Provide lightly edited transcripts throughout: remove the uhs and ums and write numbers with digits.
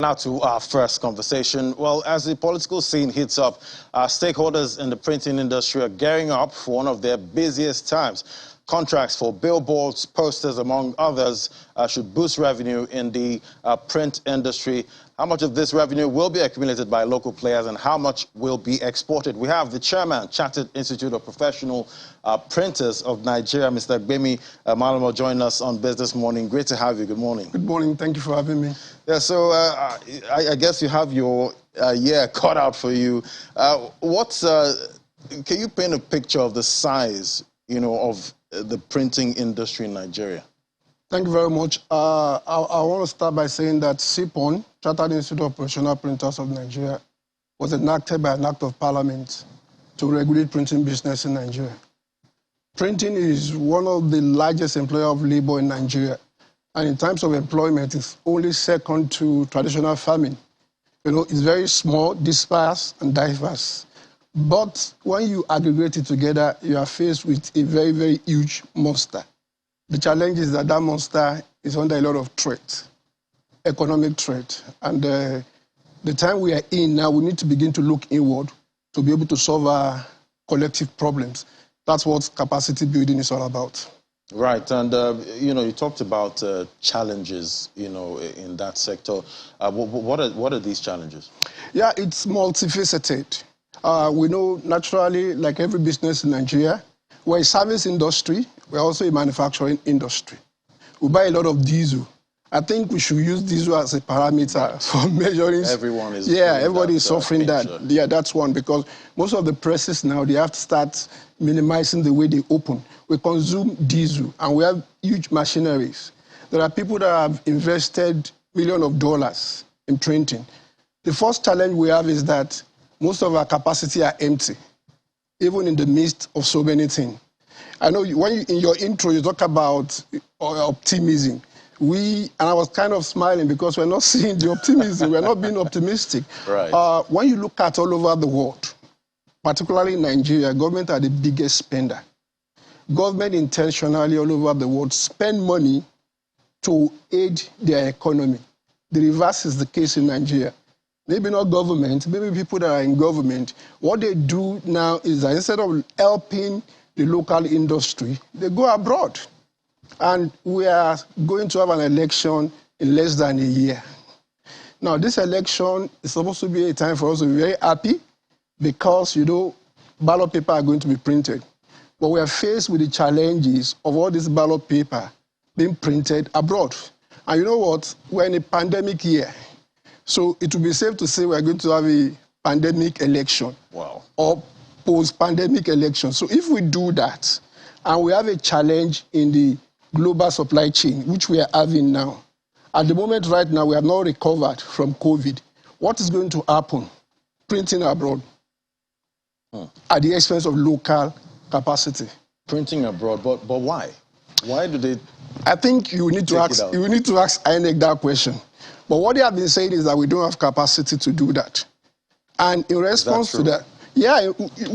Now to our first conversation. Well, as the political scene heats up, stakeholders in the printing industry are gearing up for one of their busiest times. Contracts for billboards, posters, among others, should boost revenue in the print industry. How much of this revenue will be accumulated by local players and how much will be exported? We have the chairman, Chartered Institute of Professional Printers of Nigeria, Mr. Gbemi Malamo, joining us on Business Morning. Great to have you. Good morning. Good morning. Thank you for having me. Yeah, so I guess you have your year cut out for you. Can you paint a picture of the size, of the printing industry in Nigeria? Thank you very much. I want to start by saying that CIPPON, Chartered Institute of Professional Printers of Nigeria, was enacted by an act of parliament to regulate printing business in Nigeria. Printing is one of the largest employer of labor in Nigeria. And in terms of employment, it's only second to traditional farming. It's very small, dispersed, and diverse. But when you aggregate it together, you are faced with a very, very huge monster. The challenge is that that monster is under a lot of threat, economic threat. And the time we are in now, we need to begin to look inward to be able to solve our collective problems. That's what capacity building is all about. Right, and you talked about challenges, in that sector. What are these challenges? Yeah, it's multifaceted. We know naturally, like every business in Nigeria, we're a service industry, we're also a manufacturing industry. We buy a lot of diesel. I think we should use diesel as a parameter for measuring. Everyone is. Yeah, everybody is suffering that. Yeah, that's one, because most of the presses now, they have to start minimizing the way they open. We consume diesel, and we have huge machineries. There are people that have invested millions of dollars in printing. The first challenge we have is that most of our capacity are empty, even in the midst of so many things. I know in your intro, you talk about optimism. And I was kind of smiling because we're not seeing the optimism. We're not being optimistic. Right. When you look at all over the world, particularly in Nigeria, government are the biggest spender. Government intentionally all over the world spend money to aid their economy. The reverse is the case in Nigeria. Maybe not government, maybe people that are in government. What they do now is that instead of helping the local industry, they go abroad. And we are going to have an election in less than a year. Now, this election is supposed to be a time for us to be very happy because, ballot paper are going to be printed. But we are faced with the challenges of all this ballot paper being printed abroad. And you know what? We're in a pandemic year. So it would be safe to say we're going to have a pandemic election. Wow. Or post-pandemic election. So if we do that, and we have a challenge in the global supply chain, which we are having now, at the moment right now, we have not recovered from COVID. What is going to happen? Printing abroad at the expense of local capacity. Printing abroad, but why? Why do they? I think you need to ask INEC that question. But what they have been saying is that we don't have capacity to do that. And in response to that, yeah,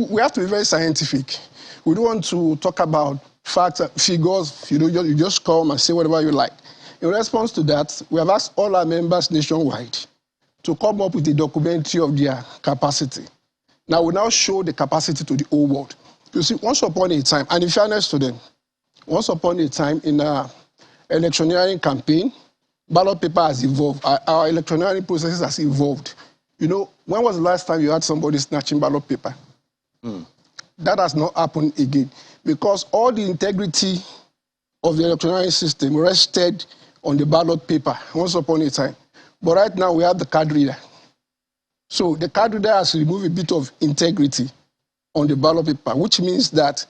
we have to be very scientific. We don't want to talk about facts, figures. You just come and say whatever you like. In response to that, we have asked all our members nationwide to come up with a documentary of their capacity. Now, we now show the capacity to the whole world. You see, once upon a time, and in fairness to them, once upon a time in our electioneering campaign, ballot paper has evolved. Our electioneering processes has evolved. When was the last time you had somebody snatching ballot paper? That has not happened again because all the integrity of the electioneering system rested on the ballot paper once upon a time. But right now we have the card reader. So the card reader has removed a bit of integrity on the ballot paper, which means that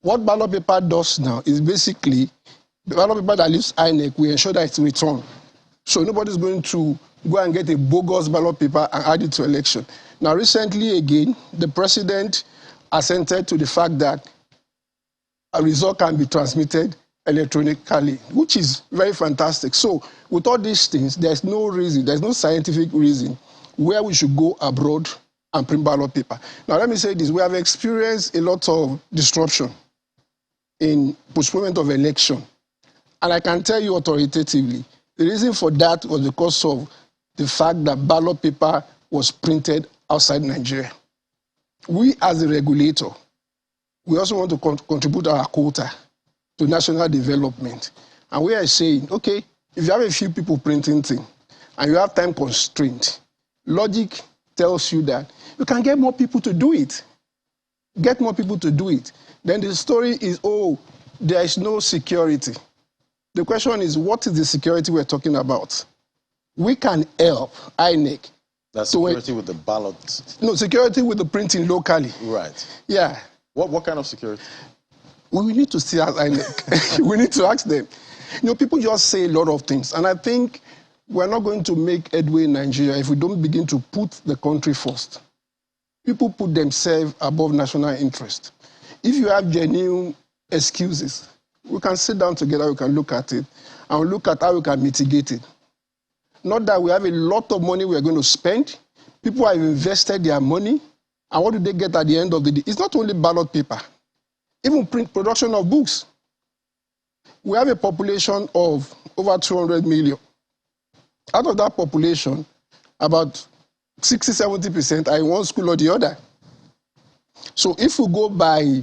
what ballot paper does now is basically the ballot paper that leaves INEC, we ensure that it's returned. So nobody's going to go and get a bogus ballot paper and add it to election. Now, recently, again, the president assented to the fact that a result can be transmitted electronically, which is very fantastic. So with all these things, there's no reason, there's no scientific reason where we should go abroad and print ballot paper. Now, let me say this. We have experienced a lot of disruption in postponement of election. And I can tell you authoritatively, the reason for that was because of the fact that ballot paper was printed outside Nigeria. We, as a regulator, we also want to contribute our quota to national development. And we are saying, okay, if you have a few people printing things and you have time constraint, logic tells you that you can get more people to do it. Get more people to do it. Then the story is, oh, there is no security. The question is, what is the security we're talking about? We can help INEC. That's security with the ballot? No, security with the printing locally. Right. Yeah. What kind of security? We need to see as INEC. We need to ask them. You know, people just say a lot of things. And I think we're not going to make headway in Nigeria if we don't begin to put the country first. People put themselves above national interest. If you have genuine excuses, we can sit down together, we can look at it, and look at how we can mitigate it. Not that we have a lot of money we are going to spend. People have invested their money, and what do they get at the end of the day? It's not only ballot paper, even production of books. We have a population of over 200 million. Out of that population, about 60–70% are in one school or the other. So if we go by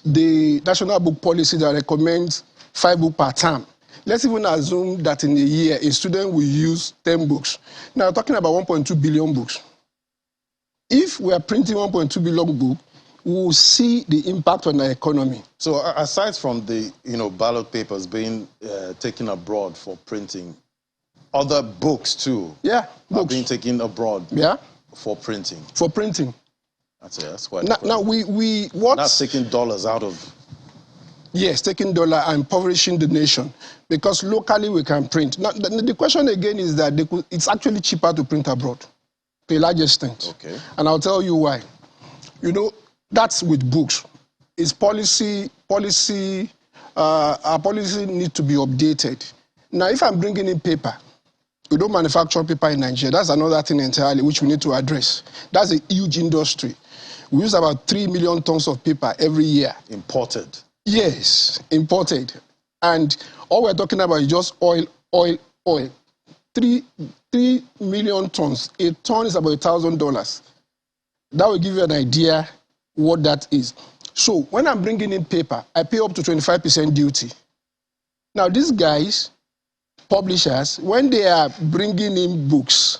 the national book policy that recommends 5 books per term, let's even assume that in a year, a student will use 10 books. Now, we're talking about 1.2 billion books. If we are printing 1.2 billion books, we will see the impact on our economy. So aside from the ballot papers being taken abroad for printing, other books too are being taken abroad for printing. For printing. That's quite now what? That's taking dollars out of. Yes, taking dollar and impoverishing the nation, because locally we can print. Now the question again is that it's actually cheaper to print abroad, to a large extent. Okay. And I'll tell you why. You know, that's with books. It's policy. Our policy needs to be updated. Now, if I'm bringing in paper, we don't manufacture paper in Nigeria. That's another thing entirely which we need to address. That's a huge industry. We use about 3 million tons of paper every year. Imported. Yes, imported. And all we're talking about is just oil. 3 million tons. A ton is about $1,000. That will give you an idea what that is. So when I'm bringing in paper, I pay up to 25% duty. Now these guys, publishers, when they are bringing in books,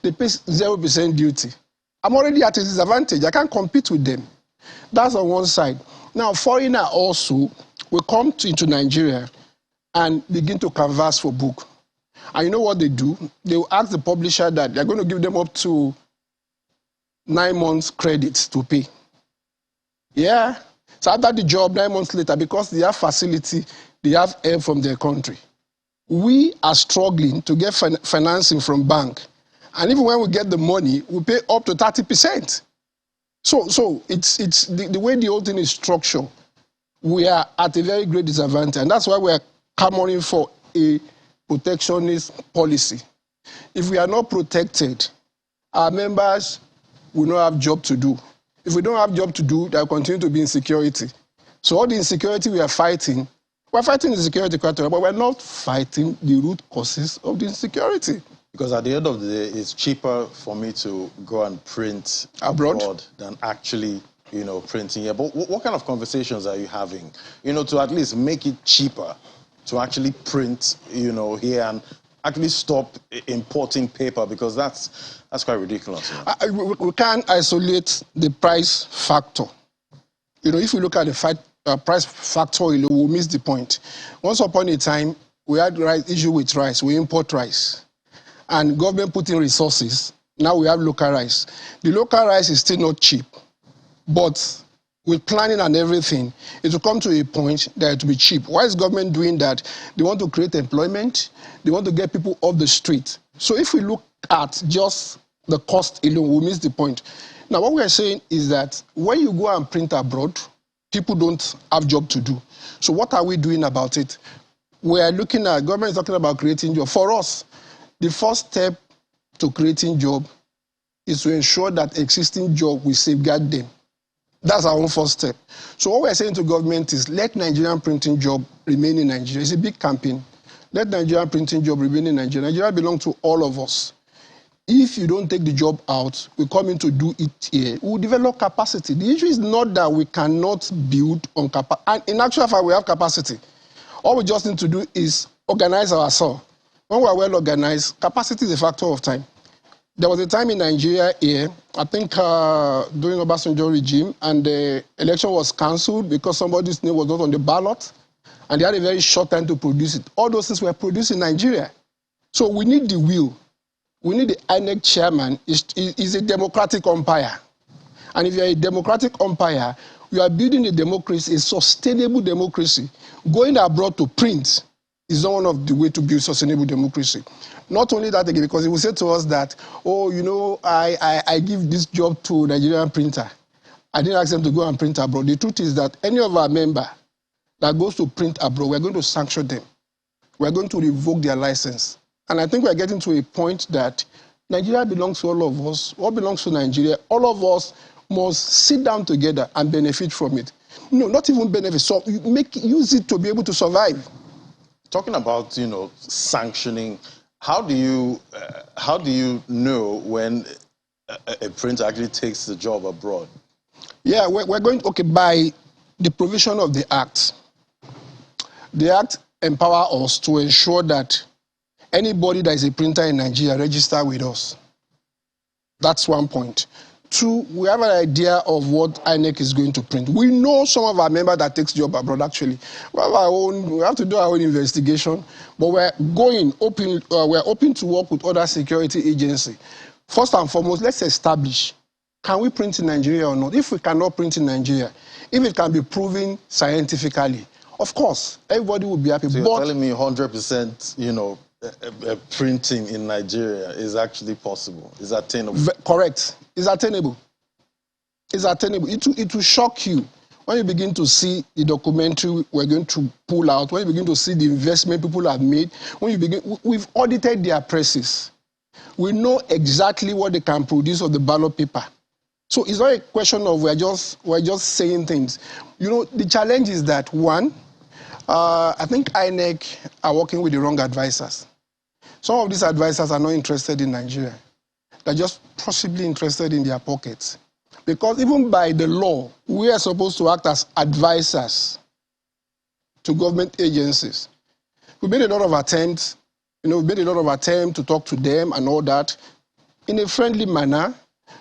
they pay 0% duty. I'm already at a disadvantage. I can't compete with them. That's on one side. Now, foreigners also will come into Nigeria and begin to canvass for book. And you know what they do? They will ask the publisher that they're going to give them up to 9 months credits to pay. Yeah. So after the job, 9 months later, because they have facility, they have help from their country. We are struggling to get financing from bank. And even when we get the money, we pay up to 30%. So it's the way the whole thing is structured, we are at a very great disadvantage. And that's why we are clamoring for a protectionist policy. If we are not protected, our members will not have job to do. If we don't have job to do, they will continue to be insecurity. So all the insecurity we're fighting the security criteria, but we're not fighting the root causes of the insecurity. Because at the end of the day, it's cheaper for me to go and print abroad than actually, printing here. But what kind of conversations are you having, to at least make it cheaper to actually print, here and actually stop importing paper? Because that's quite ridiculous. We can't isolate the price factor. If you look at the price factor, we'll miss the point. Once upon a time, we had issue with rice. We import rice. And government put in resources. Now we have local rice. The local rice is still not cheap. But with planning and everything, it will come to a point that it will be cheap. Why is government doing that? They want to create employment. They want to get people off the street. So if we look at just the cost alone, we'll miss the point. Now, what we're saying is that when you go and print abroad, people don't have job to do. So what are we doing about it? We are looking at, government is talking about creating jobs. For us, the first step to creating job is to ensure that existing job, we safeguard them. That's our own first step. So what we're saying to government is let Nigerian printing job remain in Nigeria. It's a big campaign. Let Nigerian printing job remain in Nigeria. Nigeria belongs to all of us. if you don't take the job out, we come in to do it here, we will develop capacity. The issue is not that we cannot build on capacity. And in actual fact, we have capacity. All we just need to do is organize ourselves. When we are well organized, capacity is a factor of time. There was a time in Nigeria here, I think during Obasanjo regime, and the election was cancelled because somebody's name was not on the ballot, and they had a very short time to produce it. All those things were produced in Nigeria. So we need the will. We need the INEC chairman. Is a democratic umpire. And if you're a democratic umpire, you are building a democracy, a sustainable democracy. Going abroad to print is not one of the way to build sustainable democracy. Not only that, again, because he will say to us that, oh, you know, I give this job to a Nigerian printer. I didn't ask them to go and print abroad. The truth is that any of our members that goes to print abroad, we're going to sanction them. We're going to revoke their license. And I think we're getting to a point that Nigeria belongs to all of us. What belongs to Nigeria? All of us must sit down together and benefit from it. No, not even benefit. So use it to be able to survive. Talking about, you know, sanctioning, how do you know when a printer actually takes the job abroad? Yeah, we're going, okay, by the provision of the Act. The Act empower us to ensure that anybody that is a printer in Nigeria register with us. That's one point. Two, we have an idea of what INEC is going to print. We know some of our members that takes job abroad, actually. We have to do our own investigation, but we're open to work with other security agencies. First and foremost, let's establish, can we print in Nigeria or not? If we cannot print in Nigeria, if it can be proven scientifically, of course, everybody will be happy. So you're telling me 100%, you know, printing in Nigeria is actually possible, is attainable? Correct. It's attainable. It's attainable. It will shock you when you begin to see the documentary we're going to pull out, when you begin to see the investment people have made, we've audited their presses. We know exactly what they can produce of the ballot paper. So it's not a question of we're just saying things. You know, the challenge is that, one, I think INEC are working with the wrong advisors. Some of these advisors are not interested in Nigeria. They're just possibly interested in their pockets. Because even by the law, we are supposed to act as advisors to government agencies. We made a lot of attempts, to talk to them and all that in a friendly manner.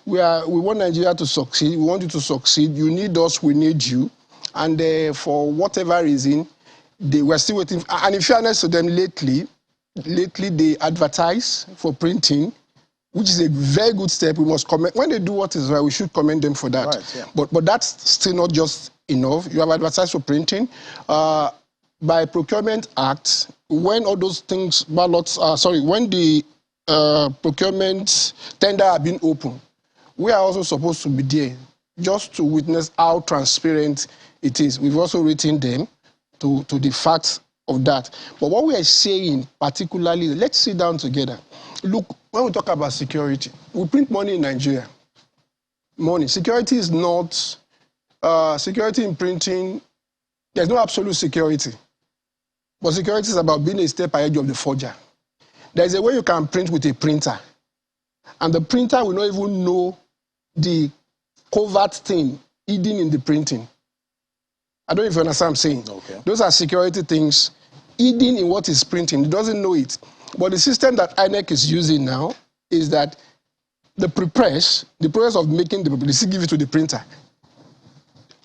We want Nigeria to succeed. We want you to succeed. You need us, we need you. And for whatever reason, they were still waiting. And in fairness to them, lately they advertise for printing, which is a very good step. We must commend. When they do what is right, we should commend them for that. Right, yeah. But that's still not just enough. You have advertised for printing. By Procurement Act, when all those things, when the procurement tender have been open, we are also supposed to be there just to witness how transparent it is. We've also written them to the facts of that. But what we are saying particularly, let's sit down together. Look, when we talk about security, we print money in Nigeria. Money. Security is not, security in printing, there's no absolute security. But security is about being a step ahead of the forger. There's a way you can print with a printer. And the printer will not even know the covert thing hidden in the printing. I don't know if you understand what I'm saying. Okay. Those are security things hidden in what is printing. It doesn't know it. But the system that INEC is using now is that the process of making the paper, they still give it to the printer.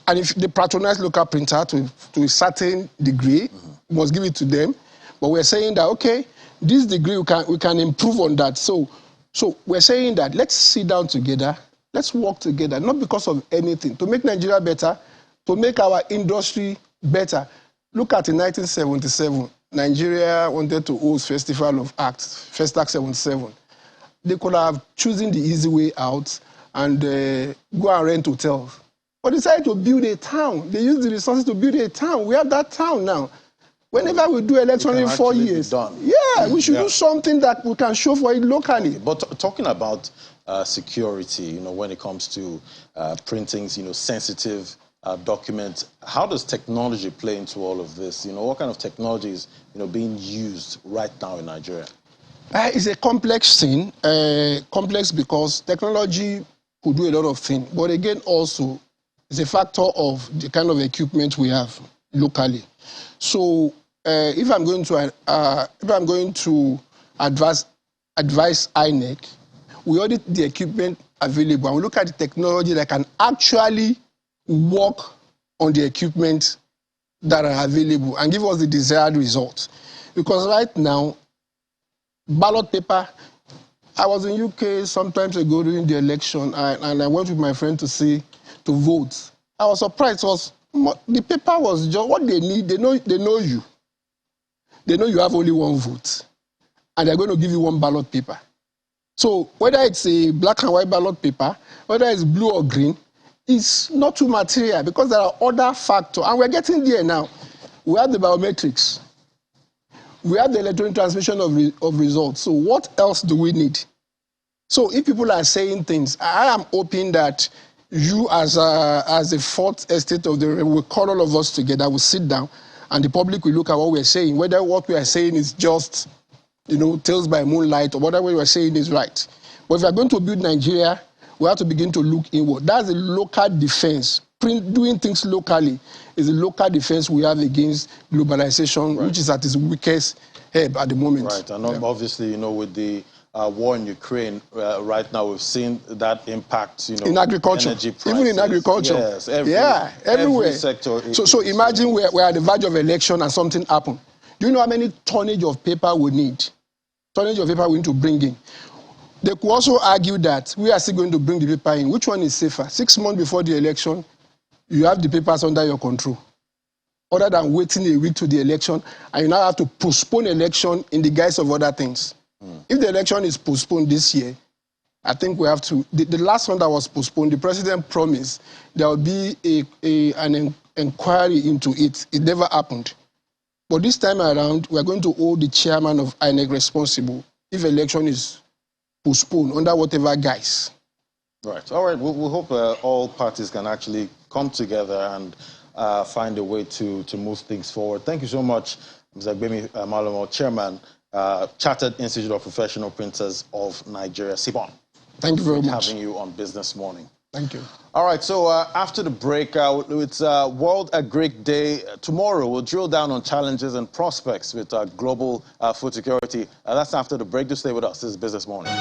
And if they patronize local printer to a certain degree, we must give it to them. But we're saying that, okay, this degree, we can improve on that. So we're saying that let's sit down together, let's work together, not because of anything, to make Nigeria better, to make our industry better. Look at in 1977, Nigeria wanted to host Festival of Arts, Festac 77. They could have chosen the easy way out and go and rent hotels. But they decided to build a town. They used the resources to build a town. We have that town now. Whenever we do election in 4 years, we should do something that we can show for it locally. Okay. But talking about security, you know, when it comes to printing, you know, sensitive documents, how does technology play into all of this? You know, what kind of technology is, you know, being used right now in Nigeria? It's a complex thing. Complex because technology could do a lot of things. But again, also, it's a factor of the kind of equipment we have locally. So if I'm going to advise INEC, we audit the equipment available and we look at the technology that can actually work on the equipment that are available and give us the desired results. Because right now, ballot paper, I was in UK some time ago during the election and I went with my friend to vote. I was surprised. The paper was just what they need. They know you. They know you have only one vote and they're going to give you one ballot paper. So whether it's a black and white ballot paper, whether it's blue or green, it's not too material because there are other factors. And we're getting there now. We have the biometrics. We have the electronic transmission of results. So what else do we need? So if people are saying things, I am hoping that you as a fourth estate of the realm will call all of us together, we'll sit down, and the public will look at what we're saying, whether what we are saying is just, tales by moonlight, or whatever we are saying is right. But if we are going to build Nigeria, we have to begin to look inward. That's a local defense. Doing things locally is a local defense we have against globalization, right, which is at its weakest ebb at the moment. Right, and obviously, with the war in Ukraine, right now we've seen that impact, in agriculture, energy prices. Even in agriculture. Yes, everywhere. Every sector. So imagine we're at the verge of election and something happened. Do you know how many tonnage of paper we need? Tonnage of paper we need to bring in. They could also argue that we are still going to bring the paper in. Which one is safer? 6 months before the election, you have the papers under your control, other than waiting a week to the election, and you now have to postpone election in the guise of other things. If the election is postponed this year, I think we have to. The last one that was postponed, the president promised there will be an inquiry into it. It never happened. But this time around, we are going to hold the chairman of INEC responsible if election is postponed under whatever guise. Right. All right. We'll hope all parties can actually come together and find a way to move things forward. Thank you so much, Mr. Agbemi Malomo, Chairman, Chartered Institute of Professional Printers of Nigeria, CIPPON. Thank you very much. Having you on Business Morning. Thank you. All right, so after the break, it's World Agric Day. Tomorrow, we'll drill down on challenges and prospects with global food security. That's after the break. Do stay with us. This is Business Morning.